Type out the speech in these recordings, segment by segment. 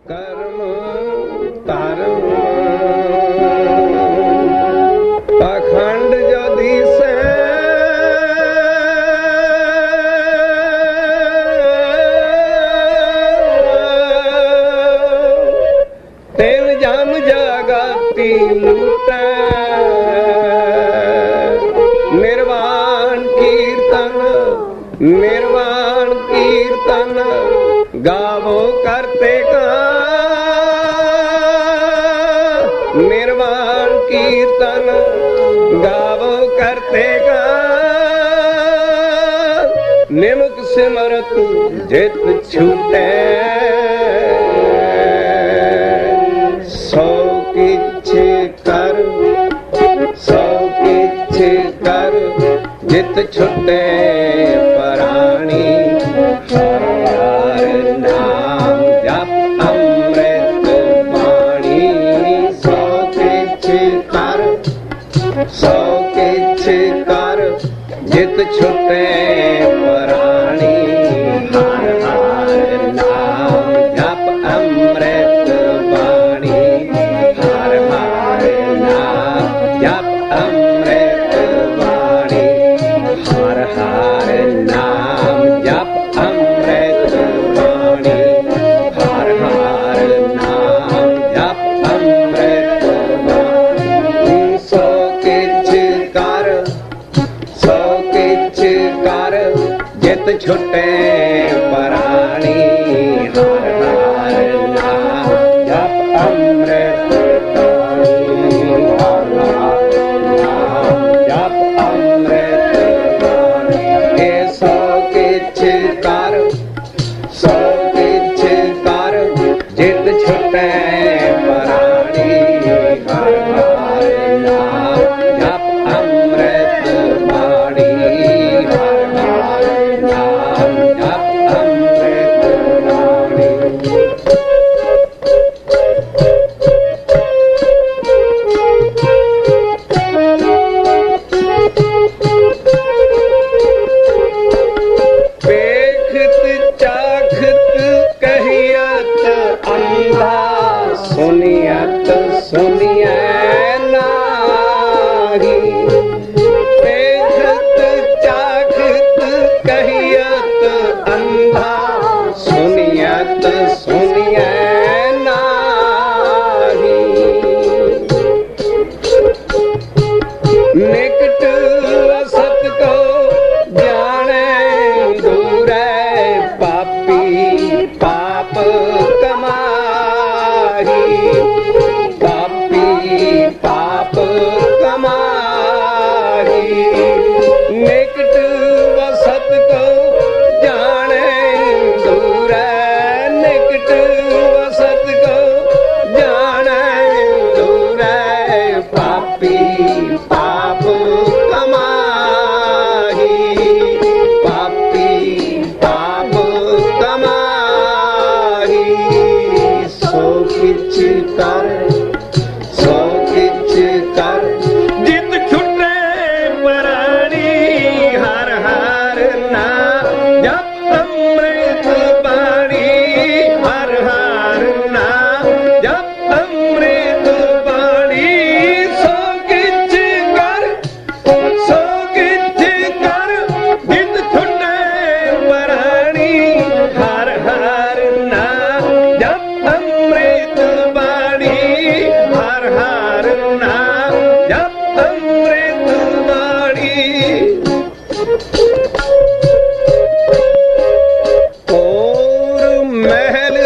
कर्म धर्म पाखंड जदि से तेल जाम जगती लूटे निर्वाण कीर्तन गावो करते का निर्वाण कीर्तन गावो करते का निमक सिमरत जित छूटे सौ किछ कर जित छुटे प्राणी हर हर नाम जप अमृत वाणी सौ किछ कर जित छुटे प्राणी हर हर नाम जप अमृत वाणी हर हर नाम जप अमृत वाणी हर हर नाम जप अमृत वाणी हर हर नाम जप अमृत वाणी सौ किछ कर जित छुटे प्राणी हर हर नाम जप अमृत वाणी हर हर नाम जप अमृत वाणी सौ किछ कर जित छुटे प्राणी हर हर नाम जप अमृत वाणी हर हर नाम जप अमृत वाणी देखत चाखत कहियत अंधा सुनियत सुनिए नाही देखत चाखत कहियत अंधा सुनियत सुनिए नाही निकट असत को जाने दूर पापी पाप कमाही पापी पाप कमाही निकट वसत को जाने दूर निकट वसत को जाने दूर पापी पाप कमाही पापी पाप कमाही सौ किछ कर जित छुटे प्राणी हर हर नाम जप अमृत वाणी हर हर नाम जप अमृत वाणी सौ किछ कर जित छुटे प्राणी हर हर नाम जप अमृत वाणी हर हर नाम जप अमृत वाणी और महल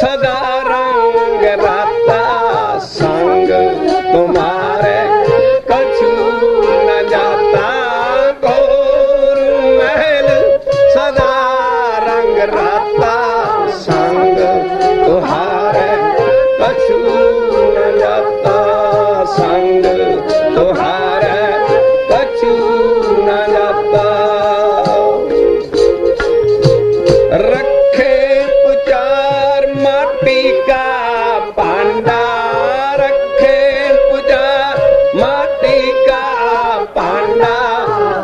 सदा रंग राता संग तुम्हारे कछु न जाता और महल सदा रंग राता संग तुम्हारे कछु न जाता संग तुम्हारे कछु न जाता रखे पुचार माटी का पांडा रखे पुचार माटी का पांडा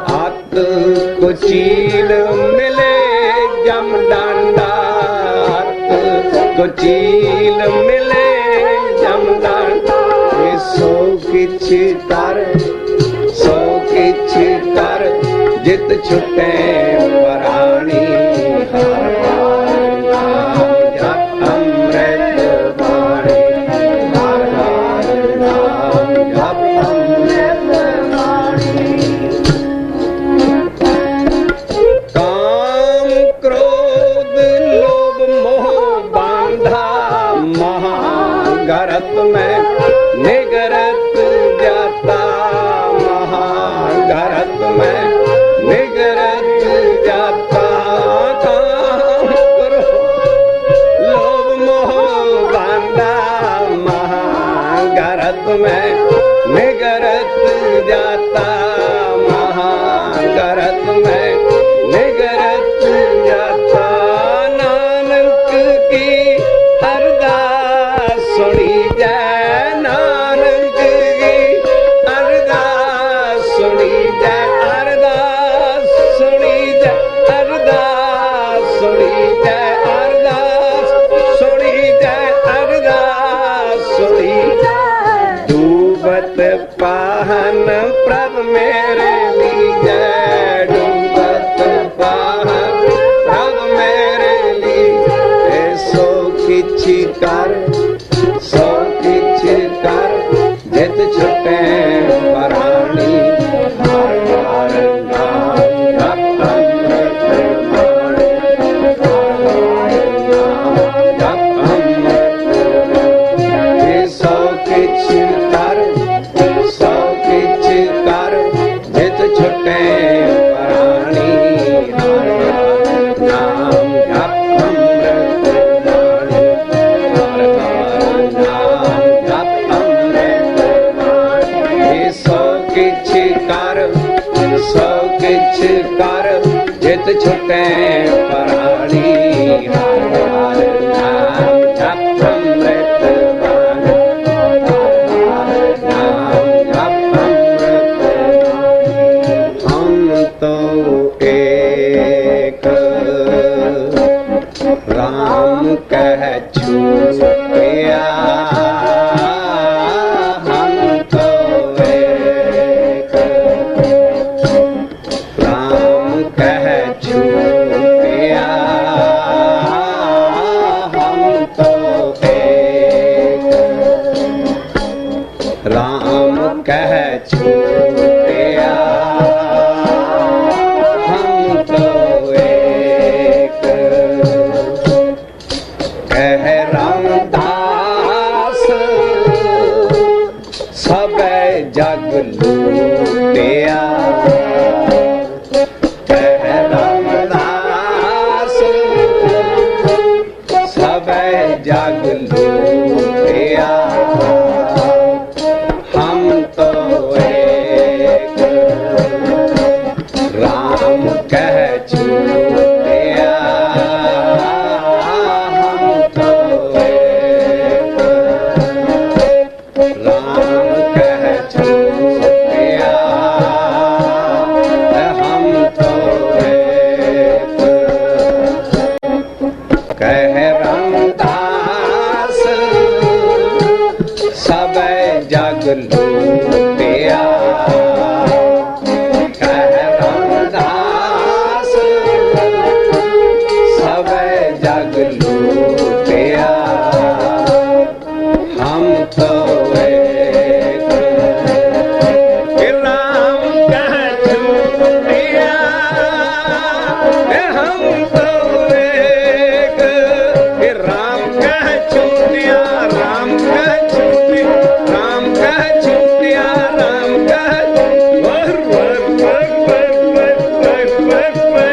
हाथ कुचील मिले जम डांडा हाथ को चील मिले जमदान सो किछ कर जित छुटे पराणी हर हर नाम जप अमृत वाणी हर हर नाम जप अमृत वाणी काम क्रोध लोभ मोह बांधा महागरत में निगरत जाता महागरत में निगरत जाता काम क्रोध लोभ मोह बांधा महागरत में निगरत जाता महागरत में निगरत जाता नानक की अरदास सुनी जाए नानक की अरदास सुनी जाए अरदास सुनी जाए अरदास सुनी जाए अरदास सुनी जाए अरदास सुनी डूबत पाहन प्रभ मेरे लीजै डूबत पाहन प्रभ मेरे लीजै सो किछ कर जित छुटे पराणी हर हर नाम जप अमृत वाणी हर हर नाम जप अमृत वाणी सो किछ कर जित छुटे पराणी हर हर नाम जप अमृत वाणी हर हर नाम जप अमृत वाणी सो किछ कर जित छुटे पराणी हर हर नाम जप अमृत वाणी हर हर नाम जप अमृत वाणी हम तो एक राम कह छूटिया हम तो एक राम कह छूटिया हम तो एक राम कह छूटिया हम तो एक कह रामदास सब जग लूटिया कह रामदास सब जग लूटिया हम तो एक राम कह छूटिया हम तो एक राम कह छूटिया हम तो एक कह रामदास सब जग लूटिया कह रामदास सब जग लूटिया हम तो एक राम कह छूटिया हम तो एक राम कह छूटिया राम कह छूटिया राम कह छूटिया राम कह वर वर वर वर वर वर वर वर वर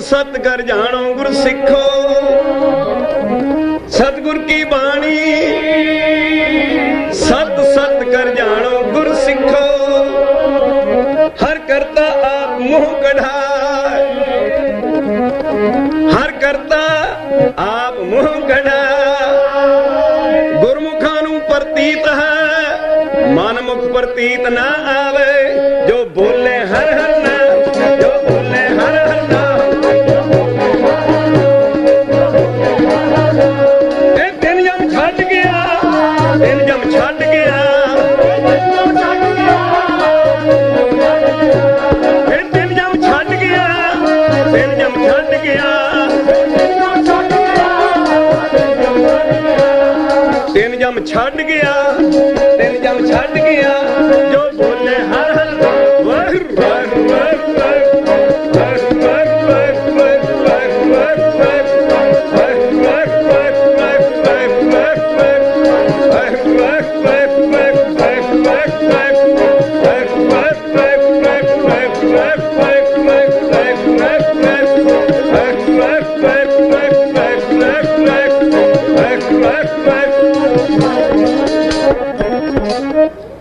सत कर जानो गुर सिखो, सतगुर की बाणी सत सत कर जानो गुर सिखो। हर करता आप मुंह कढ़ाए, हर करता आप मुंह कढ़ाए। गुरमुखां नूं प्रतीत है मनमुख प्रतीत ना आवे, जो बोले हर हर नाम, जो बोले हर हर नाम। ए दिन जम छट गया, दिन जम छट गया, ए दिन जम छट गया, दिन जम छट गया, दिन जम छट गया, दिन जम छट गया। जो बोले हर हर वाहिगुरू वाहिगुरू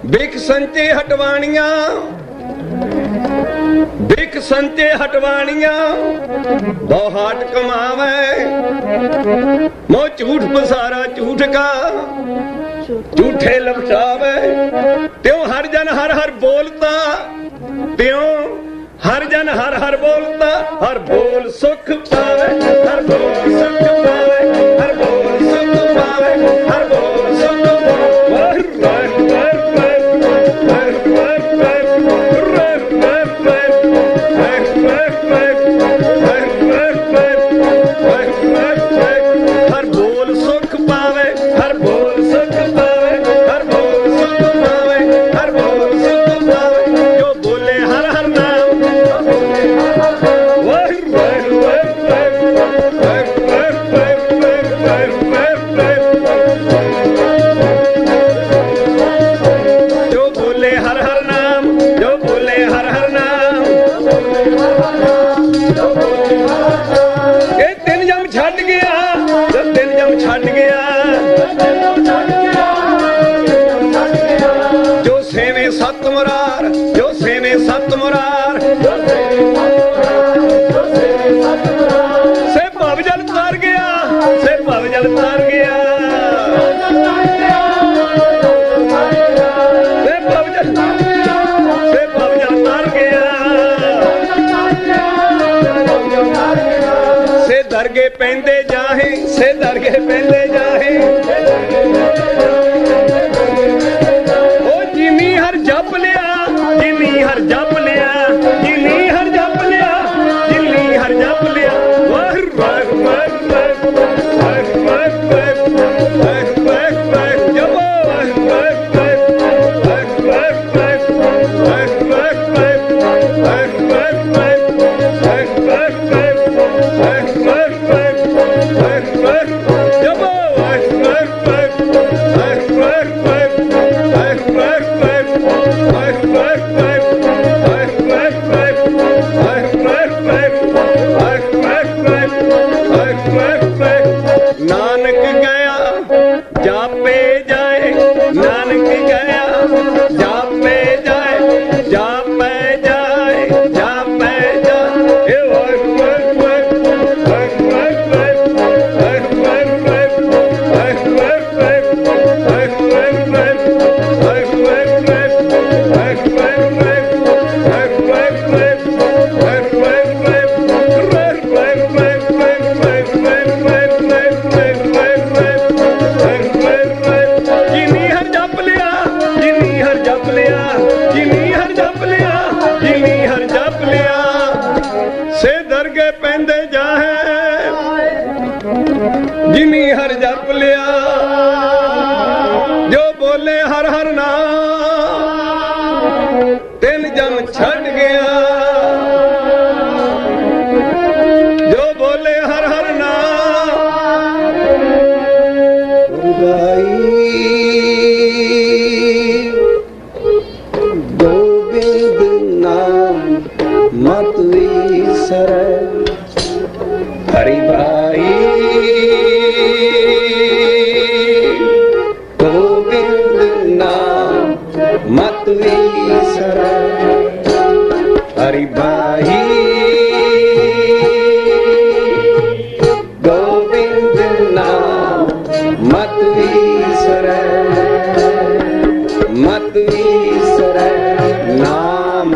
बिख संचे हटवाणियां, बिख संचे हटवाणियां, बहुत कमावे। मोह झूठ पसारा झूठ का, झूठे लपटावे। त्यों हर जन हर हर बोलता, त्यों हर जन हर हर बोलता। हर बोल सुख पावे, हर बोल सुख पावे, हर बोल सुख पावे, हर बोल सुख पावे। हर बोल सुख पावे, हर बोल सुख पावे, हर बोल सुख पावे, हर बोल सुख पावे। जो बोले हर हर नाम, जो बोले हर हर नाम, जो बोले हर हर नाम। ये दिन जम छट गया, दिन जम छट गया। जो सेवे सत मुरार, जो सेवे सत मुरार, से भवजल तार गया, से भवजल तार गया, से भवजल तार गया। से दरगे पेंदे जाहे, से दरगे पेंदे जाहे। ओ जिनी हर जप लिया, जिनी हर जप लिया, जिनी हर जप लिया, जिनी हर जप लिया। वाहिगुरू वाहिगुरू नानक गया जापे जाए, नानक गया जापे जाए, जापे जाए, जापे जाए। जिनी हर जप लिया, जो बोले हर हर नाम, तिन जम छट गया। जो बोले हर हर नाम, गोविंद नाम मत विसरै। विसर हरि भाई गोविंद नाम मत विसर नाम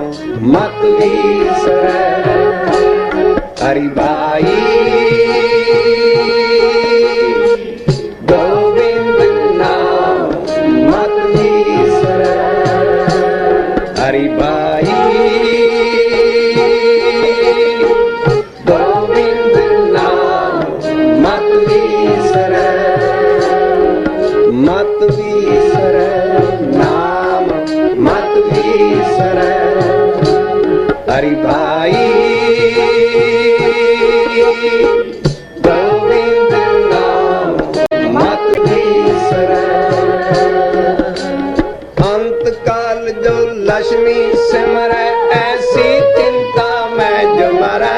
मत विसर हरि भाई गोविंद नाम मत विसर हरि भाई गोविंद नाम मत विसर नाम मत विसर हरि भाई गोविंद नाम मत विसर अंत काल जो लक्ष्मी सिमर ऐसी चिंता में जो मरै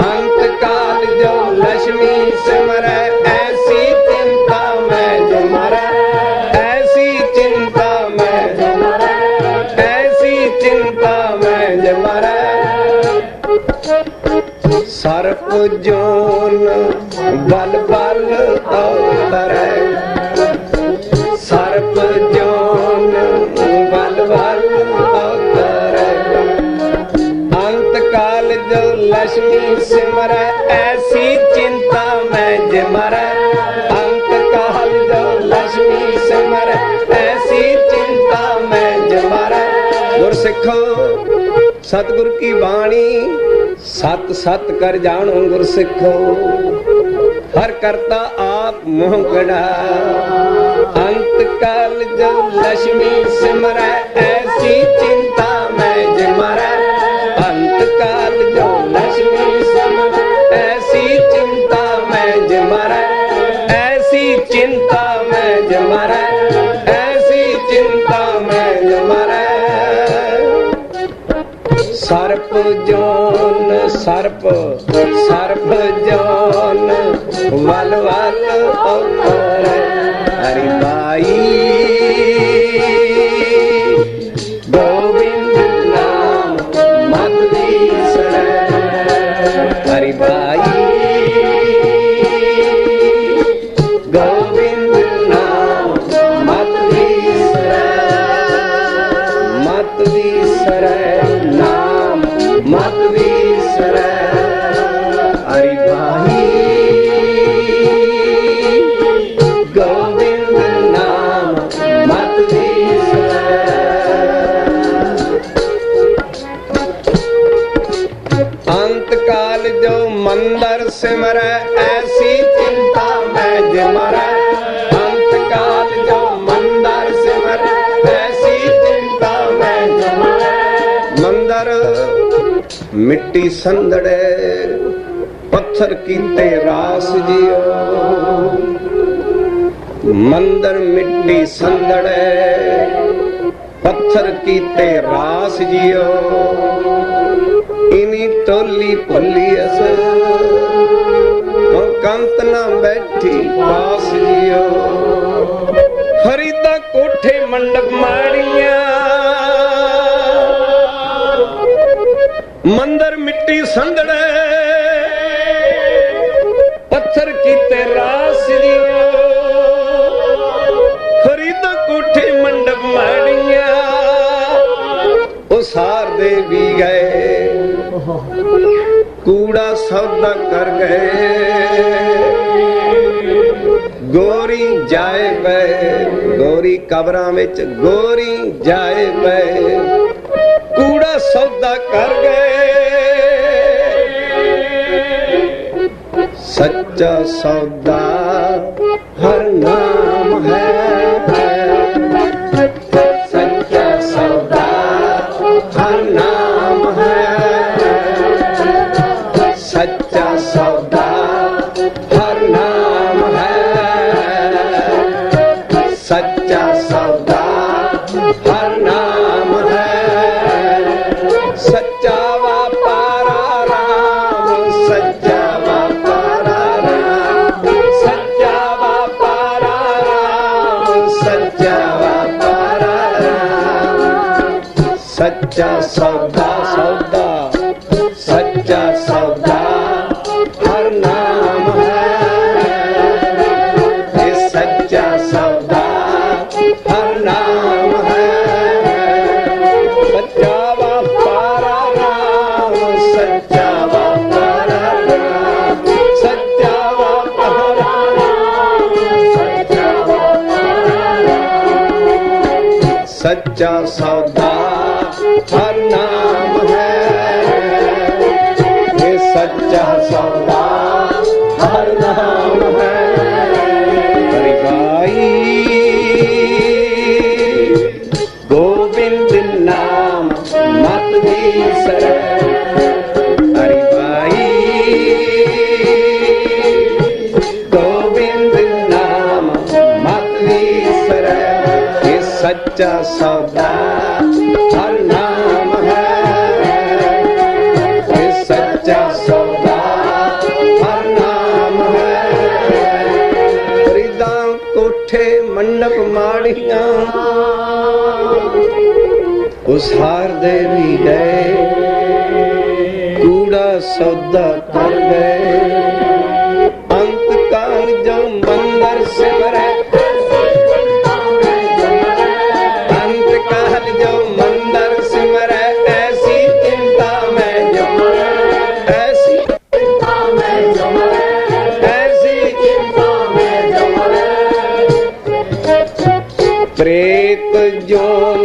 अंत काल जो लक्ष्मी सिमर ऐसी चिंता में जो मरै ऐसी चिंता में जो मरै ऐसी चिंता में जो मरै सर्प जोन बल बल अवतरै सर्प जोन बल बल अवतरै अंत काल जो लक्ष्मी सिमर ऐसी चिंता में जे मरै अंत काल जो लक्ष्मी सिमर ऐसी चिंता में जे मरै गुरसिखो सतगुर की बाणी सत सत कर जानो गुरसिखो हर करता आप मोह कड़ा अंत काल जो लक्ष्मी सिमर ऐसी चिंता में जे मरै अंत काल जो लक्ष्मी सिमर ऐसी चिंता में जे मरै ऐसी चिंता में जे मरै ऐसी चिंता में जे मरै सर्प जोन सर्प सर्प जोन वल वल अवतरै हरि भाई गोविंद नाम मत विसर हरि भाई गोविंद नाम मत विसर नाम मत विसर हरि भाई गोविंद नाम मत विसर अंत काल जो मंदर सिमर ऐसी चिंता में जे मरै अंत काल जो मंदर सिमर ऐसी चिंता में जे मरै मंदर मिट्टी संदड़े पत्थर कीते रास जियो मंदिर मिट्टी संदड़े पत्थर कीते रास जियो इनी टोली भुली अस कंत ना बैठी पास जियो हरिदा कोठे मंडप माड़िया मंदिर मिट्टी संदड़े पत्थर कीते रास जियो हरिदा कोठे मंडप माड़िया सार दे भी गए कूड़ा सौदा कर गए गोरी जाए पे गोरी कबरां विच गोरी जाए पे कूड़ा सौदा कर गए सच्चा सौदा हर नाम है हर नाम है सच्चा सौदा हर नाम है सच्चा सौदा हर नाम है सच्चा व्यापारा राम सच्चा व्यापारा राम सच्चा सौदा सौदा सच्चा सौदा हर नाम है। ये सच्चा सौदा हर नाम है। सच्चा व्यापारा राम सच्चा व्यापारा राम सच्चा व्यापारा राम सच्चा व्यापारा राम। सच्चा सौदा हर नाम है। ये सच्चा सौदा हर नाम है। हरि भाई गोविंद नाम मत बिसरै। हरि भाई गोविंद नाम मत बिसरै। ये सच्चा सौदा हर नाम है। ये सच्चा सौदा हर नाम है। रिदा कोठे मंडप माड़ियां उसार दे भी गए। कूड़ा सौदा कर गए। अंत काल जो मंदिर सिमरै। अंत काल जो मंदिर सिमरै। ऐसी चिंता में जो ऐसी चिंता में जो ऐसी चिंता में जो प्रेत जोन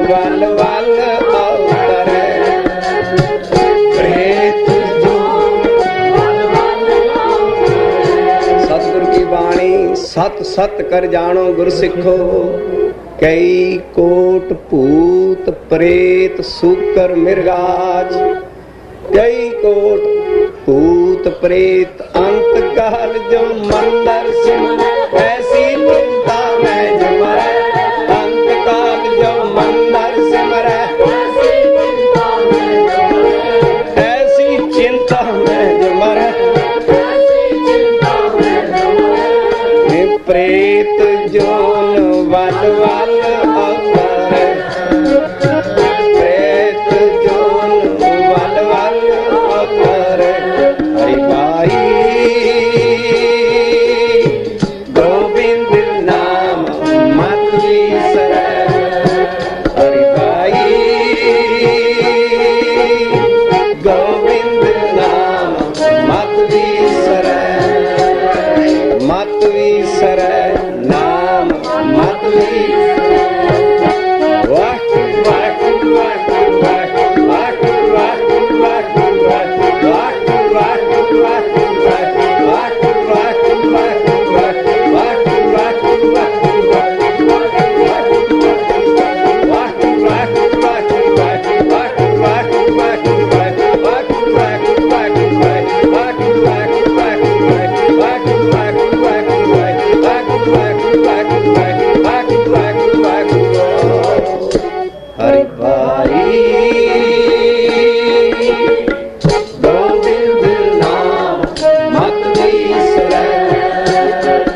वल वल अवतरै। प्रेत जोन वल वल अवतरै। सतगुरु की बाणी सत सत कर जानो गुर सिखो। कई कोट भूत प्रेत सूकर मृगाज। कई कोट भूत प्रेत अंत काल जो मंदिर सिमरै। ऐसी चिंता में जो मरै। अंत काल जो मंदिर सिमरै। ऐसी चिंता में जो मरै। प्रेत जोन वल वल अवतरै। प्रेत जोन वल वल अवतरै। हरि भाई गोविंद नाम मत बिसरै। हरि भाई गोविंद नाम मत बिसरै। मत बिसरै नाम मत बिसरै। वाह वाह वाह वाह वाह वाह वाह हरि भाई गोविंद नाम मत बिसरै।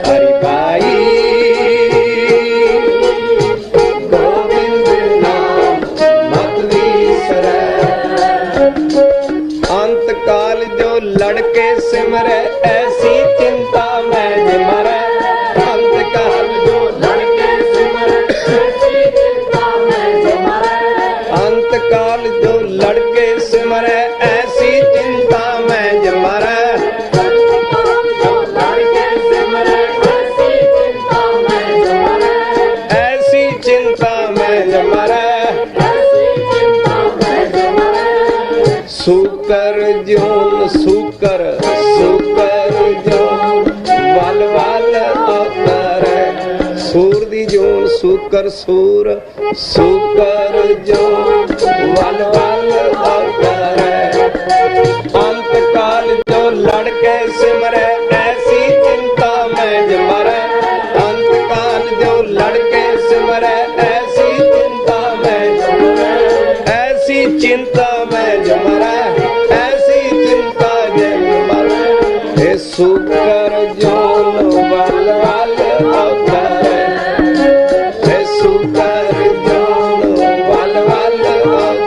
हरि भाई गोविंद नाम मत बिसरै। अंत काल जो लड़के सिमरै। ऐसी चिंता में जो मरै। अंत काल जो लड़के सिमरै। ऐसी चिंता में जो मरै। अंत काल जो लड़के सिमरै। ऐसी चिंता में जो मरै। ऐसी चिंता में जो मरै। सूकर जोन सूकर सूकर जोन वल वल अवतरै। सूर दी जोन सूकर सूर सूकर जोन वल वल अवतरै। अंत काल जो लड़के सिमरै। ऐसी चिंता में जो मरै। अंत काल जो लड़के सिमरै। ऐसी चिंता में जो मरै। ऐसी चिंता में जो मरै। ऐसी चिंता जो मरै। सूकर जोन वल वल अवतरै। सूकर जोन वल वल अवतरै।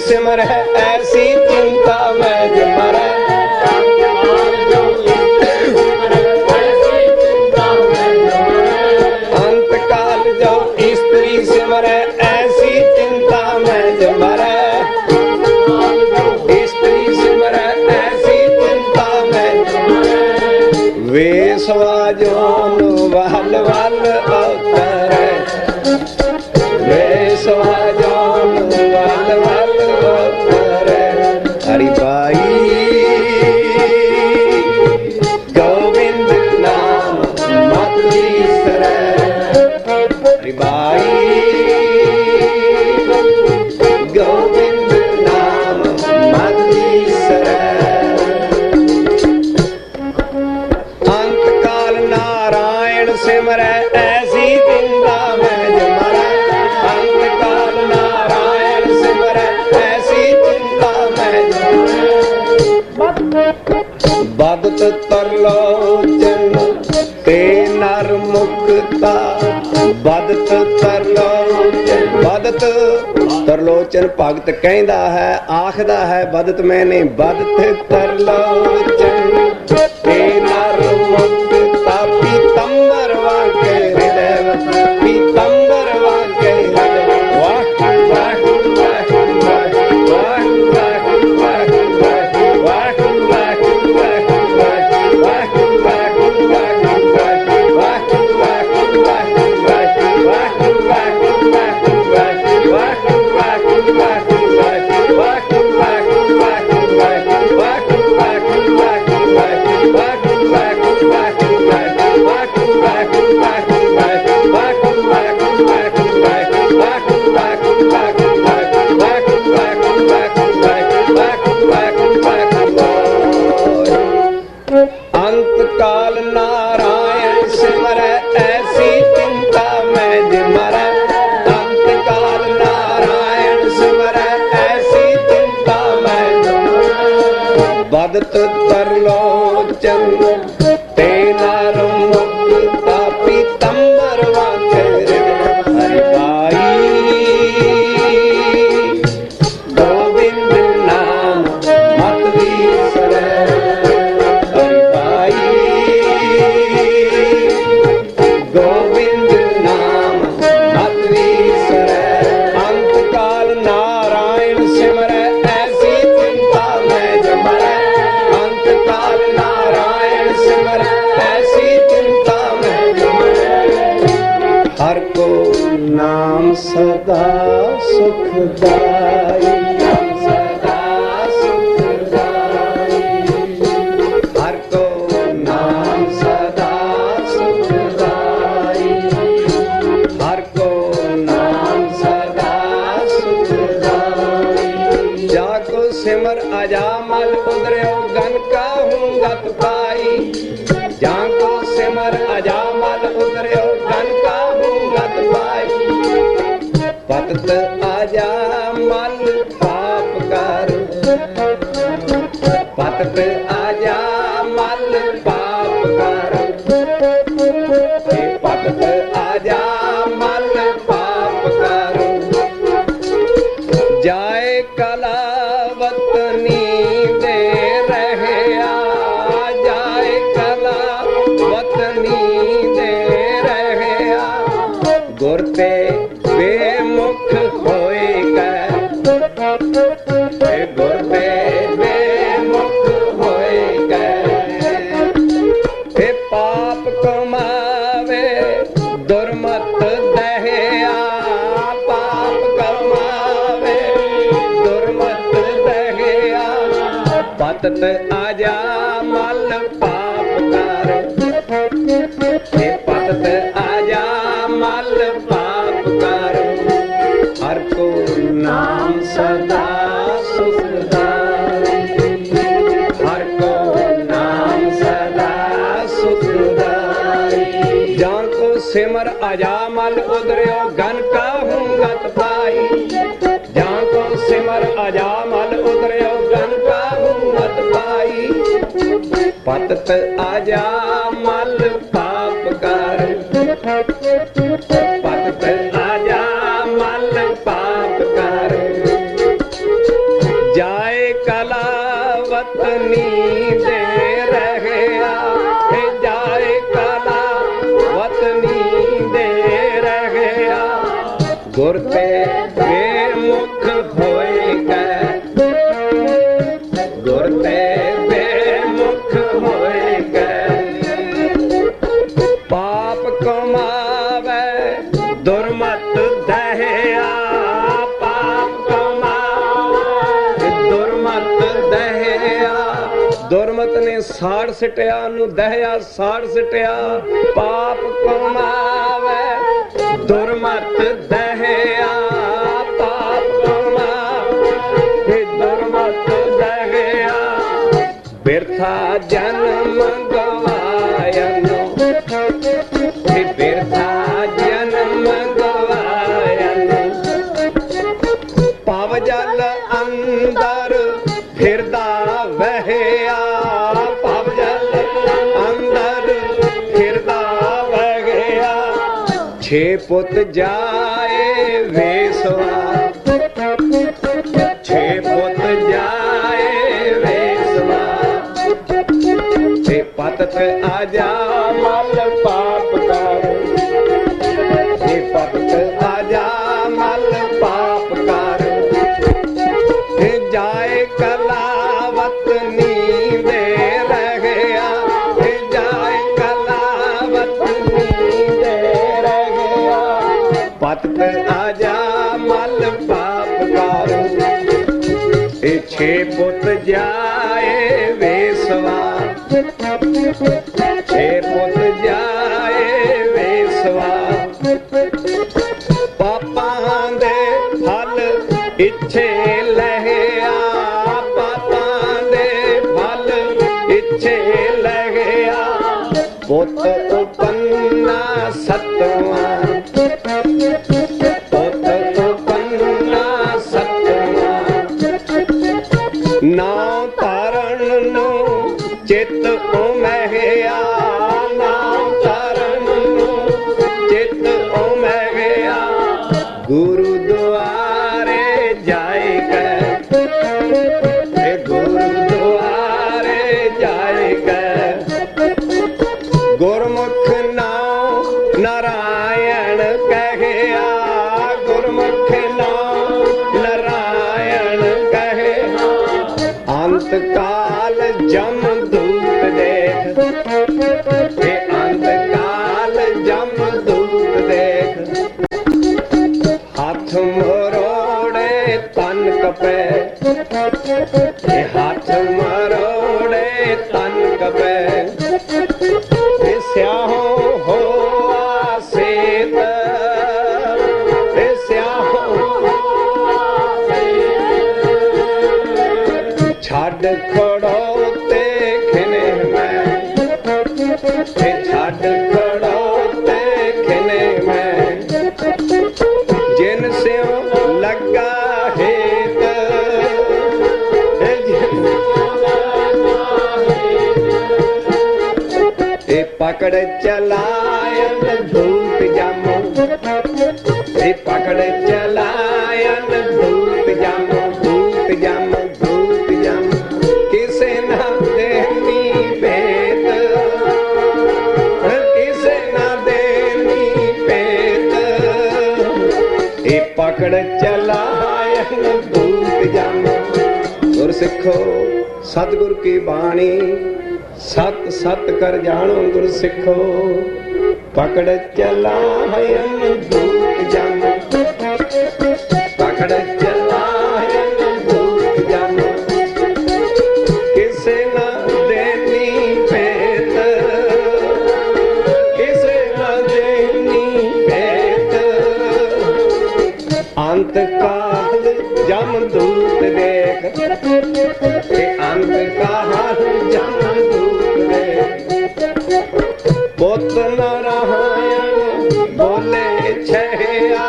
सिमर ऐसी चिंता में जो मरे। अंत काल जो स्त्री सिमर ऐसी चिंता में जो मरे। स्त्री सिमर ऐसी चिंता में जो मरे। वेसवा जोन वहल वल अवतरे। वेसवा जोन वहल वल अवतरे। हरि भाई गोविंद नाम मत बिसरे। हरि भाई गोविंद नाम मत बिसरे। अंत काल नारायण सिमरै ऐसी चिंता में जो मरै। अंत काल नारायण सिमरै ऐसी चिंता में जो मरै। बदत तरलोचन ते नर मुक्ता। बदत तरलोचन बदत तरलोचन भगत कहंदा है आखदा है बदत मैंने बदत तरलोचन ते नर मुक्ता। पीतंबर वाके हृदय पीतंबर वाके हृदय। वाह वाह वाह वाह वाह वाह वाह वाह अंत काल नारायण सिमरै ऐसी चिंता में जो मरै। अंत काल नारायण सिमरै ऐसी चिंता में जो मरै। बदत तरलोचन ते नर मुक्ता। पीतंबर वाके हृदय। हरि भाई गोविंद नाम मत बिसरै। हरि भाई गोविंद नाम मत बिसरै। अंत काल नारायण सिमरै ऐसी चिंता में जो मरै। अंत काल नारायण सिमरै ऐसी चिंता में जो मरै। हर को नाम सदा सुखदाई। सदा सुखदाई। हर को नाम सदा सुखदाई। हर को नाम सदा सुखदाई। जाको सिमर अजामल उदर्यो गन का हूँ गत पाई। जाको सिमर अजामल उदर्यो गन का हूँ गत पाई। पतत अजामल पाप कर। पतत अजामल पाप कर। पतत अजामल पाप कर। जाए कलावतनी दे रहया। जाए कलावतनी दे रहया। गुरते बेमुख होए गए। गुरते बेमुख होए गए। पाप कमावे दुर्मत दहया। पाप कमावे दुर्मत दहया। पतत अजामल पाप कर। पतत अजामल पाप कर। हर को नाम सदा सुखदाई। हर को नाम सदा सुखदाई। जाको सिमर अजामल उदर्यो गन का हूँ गत पाई। जाको सिमर अजामल उदर्यो गन का हूँ गत पाई। पतत अजामल पाप कर। पतत अजामल पाप कर। ਸਾੜ ਸਟਿਆ ਨੂੰ ਦਹਿਆ ਸਾੜ ਸਟਿਆ ਪਾਪ ਕਮਾਵੇ ਦੁਰਮਤ ਦਹਿਆ ਪਾਪ ਕਮਾਵੇ ਦੁਰਮਤ ਦਹਿਆ ਬਿਰਥਾ ਜਨਮ ਗਵਾਇਆ ਨੂੰ ਬਿਰਥਾ ਜਨਮ ਗਵਾਇਆ ਨੂੰ ਭਵ ਜਲ ਅੰਦਰ ਫਿਰਦਾ ਵਹਿਆ ਭਵ ਜਲ ਅੰਦਰ ਫਿਰਦਾ ਵਹਿਆ ਛੇ ਪੁੱਤ ਜਾਏ ਵੇਸਵਾ ਛੇ ਪੁੱਤ ਜਾਏ ਵੇਸਵਾ ਤੇ ਪਤਤ ਆ ਜਾ ਮਲ ਪਾਪ ਕਰ ਤੇ ਪਤਤ ਆ ਜਾ ਮਲ ਪਾਪ ਕਰ ਜਾਏ ਕਲਾਵਤ ਨੀਂਦੇ ਰਹਿਆ ਜਾਏ ਕਲਾਵਤ ਨੀਂਦੇ ਰਹਿਆ ਪਤਤ ਆ ਜਾ ਮਲ ਪਾਪ ਕਰ ਇਹ ਛੇ ਪੁੱਤ ਜਾਏ ਵੇਸਵਾ ਛੇ ਪੁੱਤ ਜਾਏ ਵੇਸਵਾ ਪਾਪਾਂ ਦੇ ਫਲ ਇੱਛੇ ਲਹਿਆ ਪਾਪਾਂ ਦੇ ਫਲ ਇੱਛੇ ਲਹਿਆ ਪੁੱਤ ਉਪੰਨਾ ਸਤਵਾਂ ਪੁੱਤ ਉਪੰਨਾ ਸਤਵਾਂ ਨਾਮ ਧਾਰਨ ਨੂੰ ਚਿੱਤ ਉਮਹਿਆ ਨਾਮ ਧਾਰਨ ਨੂੰ ਚਿੱਤ ਉਮਹਿਆ ਗੁਰੂ ਦੁਆਰੇ ਜਾਏ ਕੈ ਗੁਰੂ ਦੁਆਰੇ ਜਾਏ ਕੈ ਗੁਰਮੁਖ ਨਾਮ ਨਾਰਾਇਣ ਕਹਿਆ ਗੁਰਮੁਖ ਨਾਮ ਨਾਰਾਇਣ ਕਹਿਆ ਅੰਤ ਕਾਲ ਜਮ ਦੂਤ ਦੇਖ ਇਹ ਅੰਤ ਕਾਲ ਜਮ ਦੂਤ ਦੇਖ ਹੱਥ ਮਰੋੜੇ ਤਨ ਕਪੈ ਇਹ ਹੱਥ ਮਰੋੜੇ ਤਨ ਕਪੈ ਇਹ ਸਿਆਹੋ ਹੋਆ ਸੇਤ ਇਹ ਸਿਆਹੋ ਛੱਡ ਖੜੋ ਤੇ ਖਿਨੇ ਮੈਂ ਇਹ ਛੱਡ ਖੜੋ ਤੇ ਖਿਨੇ ਮੈਂ ਜਿਨ ਸਿਉ ਲੱਗਾ ਹੇਤ ਇਹ ਪਕੜ ਚਲਾਇਨ ਧੂਤ ਜਮ ਇਹ ਪਕੜ ਚਲਾਇਨ ਧੂਤ ਜਮ ਧੂਤ ਜਮ ਧੂਤ ਜਮ ਕਿਸੇ ਨਾ ਦੇਣੀ ਭੇਤ ਕਿਸੇ ਨਾ ਦੇਣੀ ਭੇਤ ਇਹ ਪਕੜ ਚਲਾਇਨ ਧੂਤ ਜਮ ਗੁਰ ਸਿੱਖੋ ਸਤਿਗੁਰ ਕੀ ਬਾਣੀ ਸਤ ਸਤ ਕਰ ਜਾਣੋ ਗੁਰ ਸਿੱਖੋ ਪਕੜ ਚਲਾਇਨ ਧੂਤ ਜਮ ਪਕੜ ਚਲਾਇਨ ਧੂਤ ਜਮ ਕਿਸੇ ਨਾ ਦੇਣੀ ਭੇਤ ਕਿਸੇ ਨਾ ਦੇਣੀ ਭੇਤ ਅੰਤ ਕਾਲ ਜਮ ਦੂਤ ਦੇਖ ਇਹ ਅੰਤ ਕਾਲ ਜਮ ਦੂਤ ਦੇਖ ਪੁੱਤ ਨਾਰਾਇਣ ਬੋਲੇ ਛਹਿਆ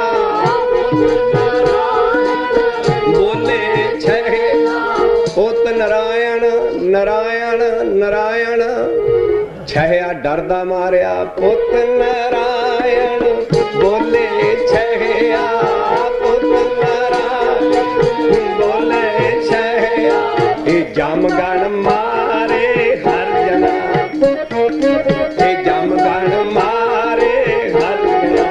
ਬੋਲੇ ਛਹਿਆ ਪੁੱਤ ਨਾਰਾਇਣ ਨਾਰਾਇਣ ਨਾਰਾਇਣ ਛਹਿਆ ਡਰਦਾ ਮਾਰਿਆ ਪੁੱਤ ਨਾਰਾਇਣ ਬੋਲੇ ਛਹਿਆ ਪੁੱਤ ਨਾਰਾਇਣ ਬੋਲੇ ਛਹਿਆ ਇਹ ਜਮ ਗਣ ਮਾਰੇ ਹਰ ਜਨਾ ਇਹ ਜਮ ਗਣ ਮਾਰੇ ਹਰ ਜਨਾ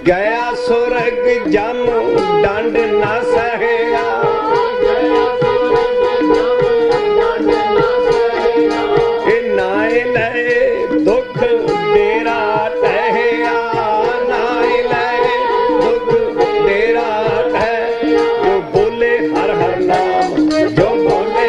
ਗਿਆ ਸੁਰਗ ਜਮ ਡੰਡ ਨਾ ਸਹਿਆ ਇਹ ਨਾਏ ਲਏ ਦੁੱਖ ਡੇਰਾ ਟਹਿਆ ਨਾਏ ਲਏ ਦੁੱਖ ਡੇਰਾ ਟਹਿ ਜੋ ਬੋਲੇ ਹਰ ਹਰ ਨਾਮ ਜੋ ਬੋਲੇ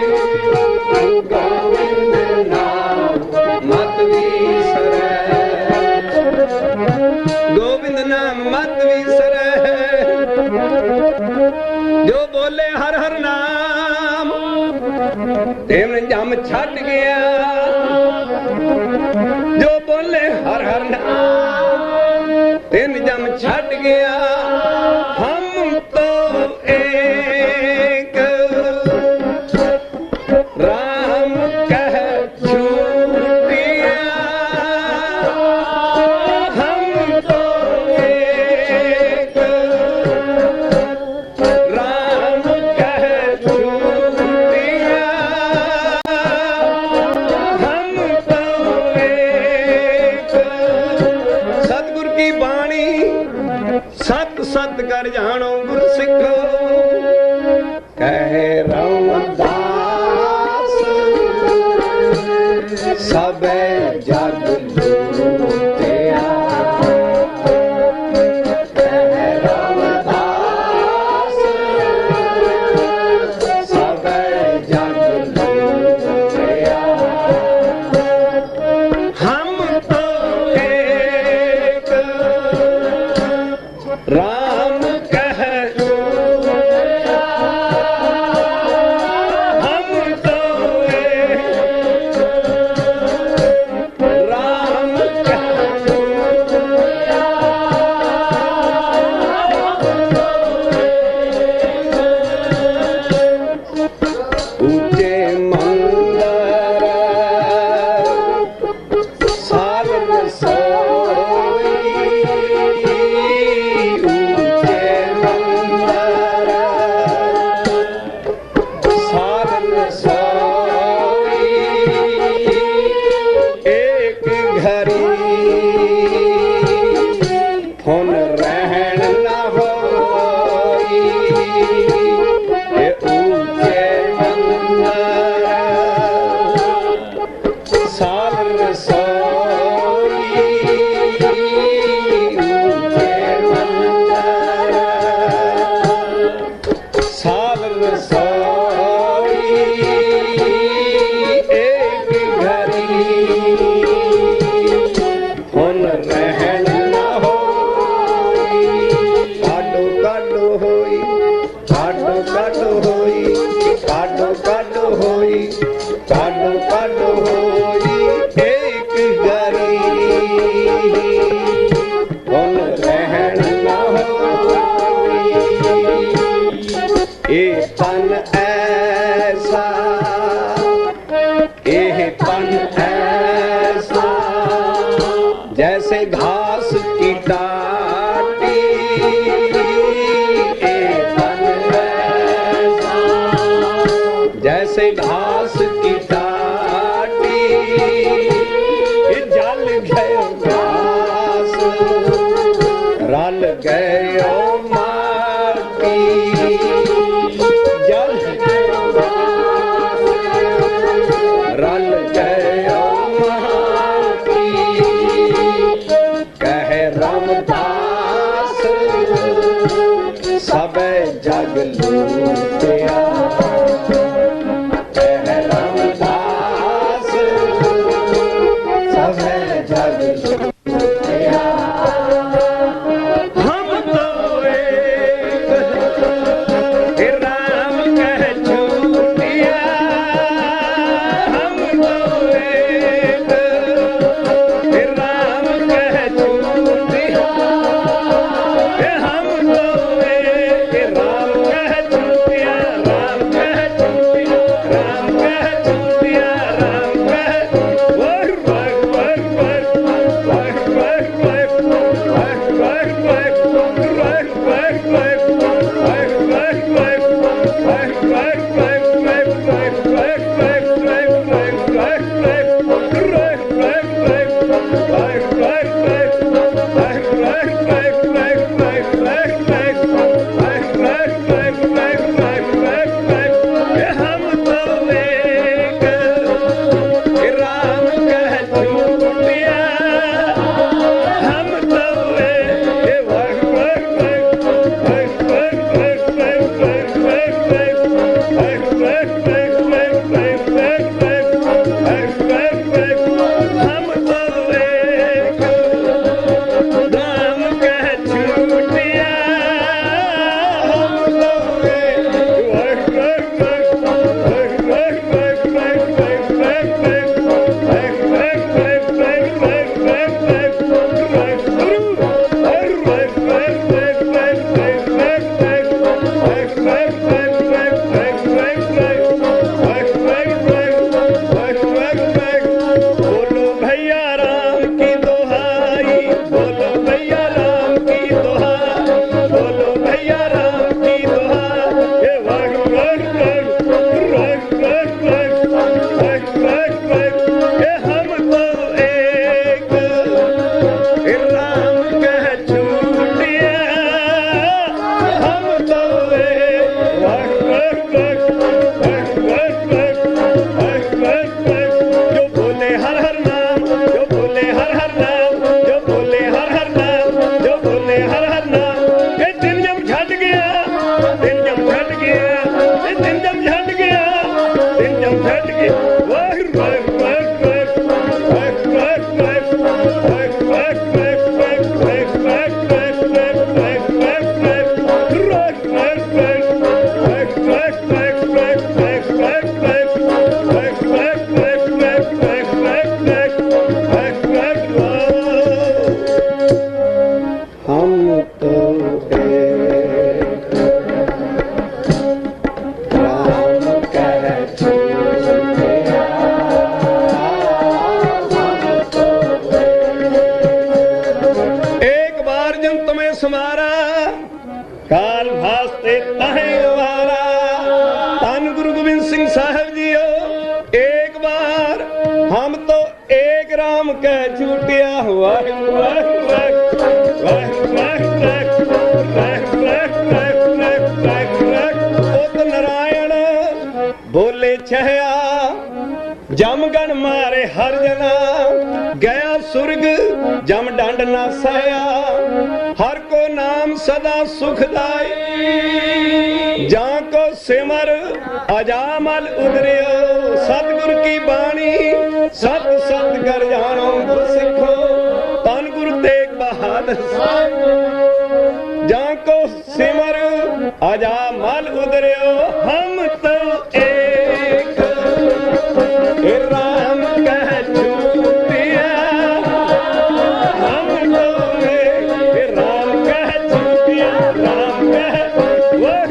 तेन जम छट गया जो बोले हर हर नाम तेन जम छट गया हम तो एक राम कह छूटिया हम तो एक राम कह छूटिया हम तो एक सतगुर की बाणी सत सत कर जानो गुर सिखो कह रामदास सब जग लूटिया कह रामदास सब जग लूटिया हम तो एक राम कह हम तो एक राम कह ऊंचे मंदिर साल सोई ऊंचे मंदिर साल सोई एक घड़ी फोन रहन न होई ये ऊंचे मंदिर साल सोई ऊंचे मंदिर साल सोई एक घड़ी फोन रहन न होई काडो काडो होई काडो काडो होई काडो काडो होई काडो काडो होई एक घड़ी फोन रहन न होई ए तन ऐसा एह तन ऐसा जैसे घास की टाटी ए तन ऐसा जैसे घास की टाटी जल गयो घास रल गयो माटी जल गयो घास रल गयो माटी कह काल भास्ते ताहे वारा धन गुरु गोबिंद सिंह साहब जी एक बार हम तो एक राम कह छूटिया हुआ नारायण बोले छया जमगन मारे हर जना गया सुर्ग जम डंड ना सहया हर को नाम सदा सुखदाई जा को सिमर अजामल उदरियो सतगुरु की बाणी सत सत कर जानो सिखो धन गुरु तेग बहादुर जा को सिमर अजामल उदरियो हम तो एक राम कह छूटिया हम तो एक राम कह छूटिया राम कह वह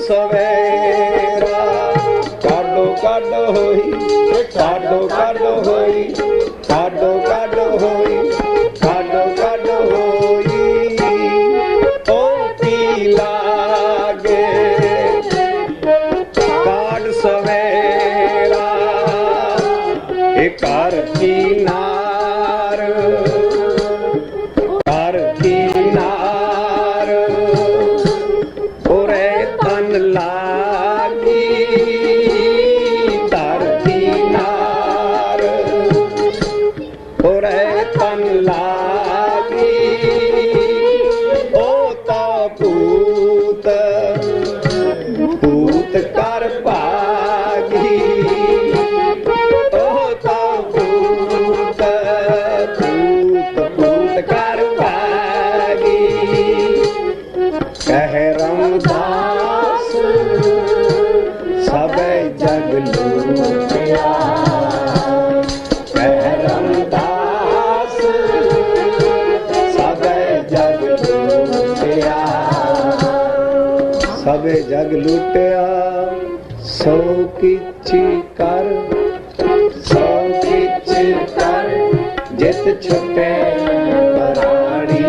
सवेरा काडो काडो होई काडो काडो होई काडो काडो होई काडो काडो होई ओ पी लागे काड सवेरा ए कार की नार कार की नार ओरे तन लागी धरती नार ओरे तन लागी ओ तो भूत भूत कर भागी ओ तो भूत भूत भूत कर भागी कह रामदास सब जग लूटिया कह रामदास सब जग लूटिया सब जग लूटिया सौ किच कर सौ किच कर जित छुटे बराड़ी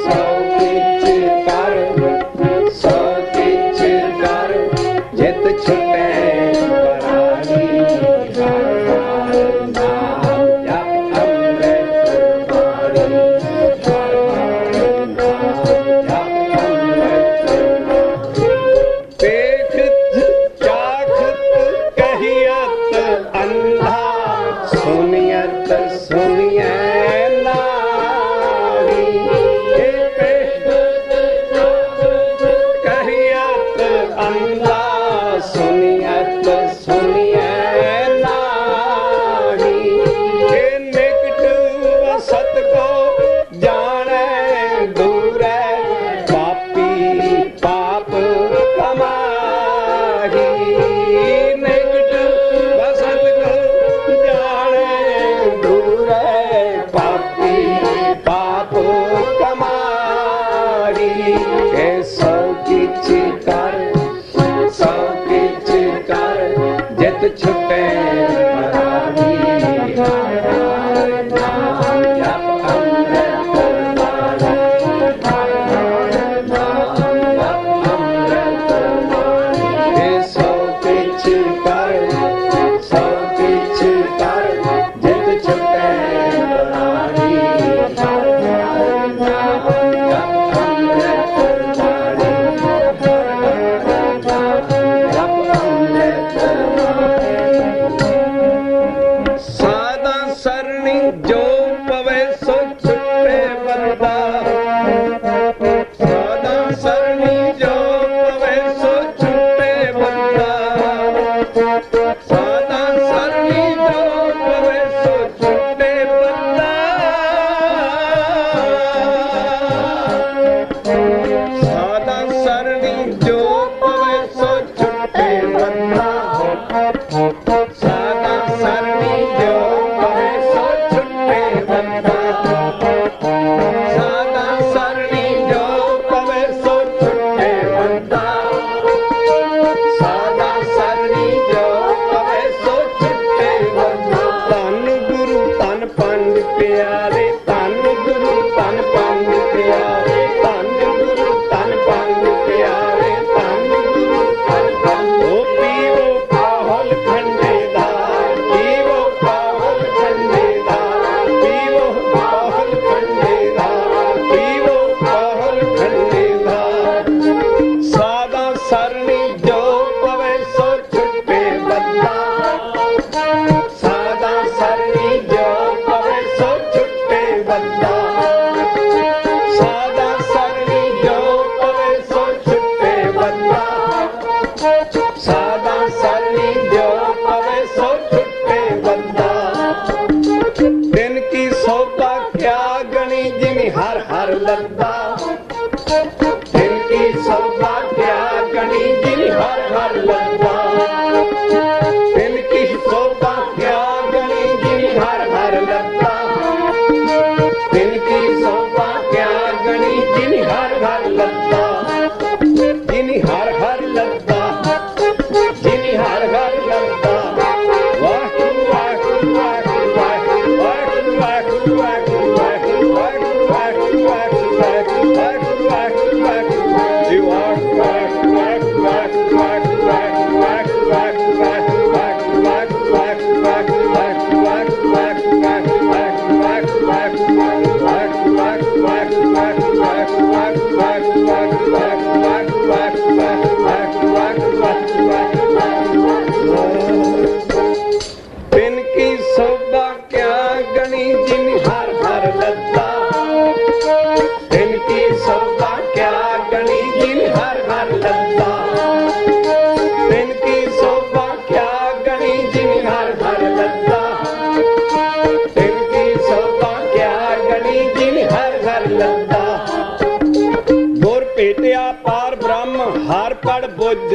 So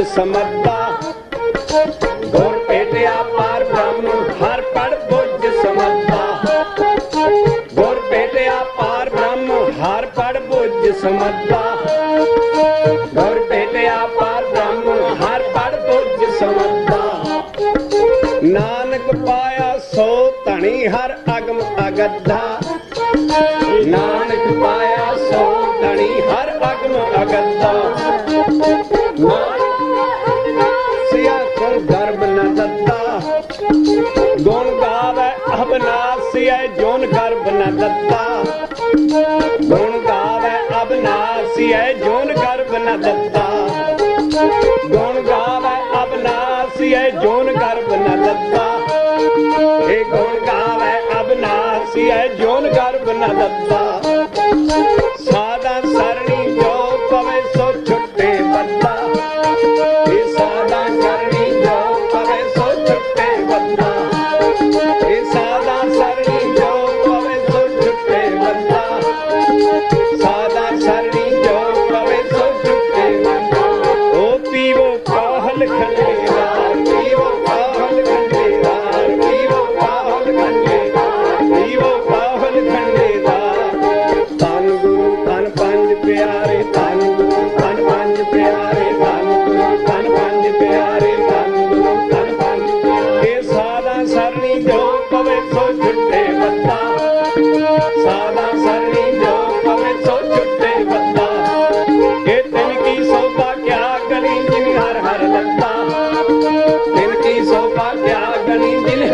समर्था गुर भेटिया पार ब्रह्म हर पड़ बुझ समर्था गुर भेटिया पार ब्रह्म हर पड़ बुझ समर्था गुर भेटिया पार ब्रह्म हर पड़ बुझ समर्था नानक पाया सो धनी हर अगम अगद्धा नानक पाया सो धनी हर अगम अगद्धा गर्भ न दत्ता गुण गावे अबनासी है जोन गर्भ न दत्ता गुण गावे अबनासी है जोन गर्भ न दत्ता गुण गावे अबनासी है जोन गर्भ न दत्ता हे गुण गावे अबनासी है जोन गर्भ न दत्ता सादा सरणी जो पवे सो छुट्टे बद्दा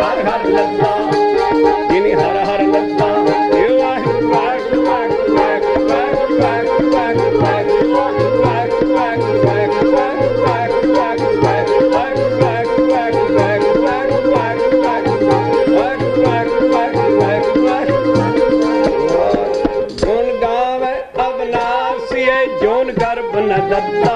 हर हर लत्ता ਲੱਤਾਂ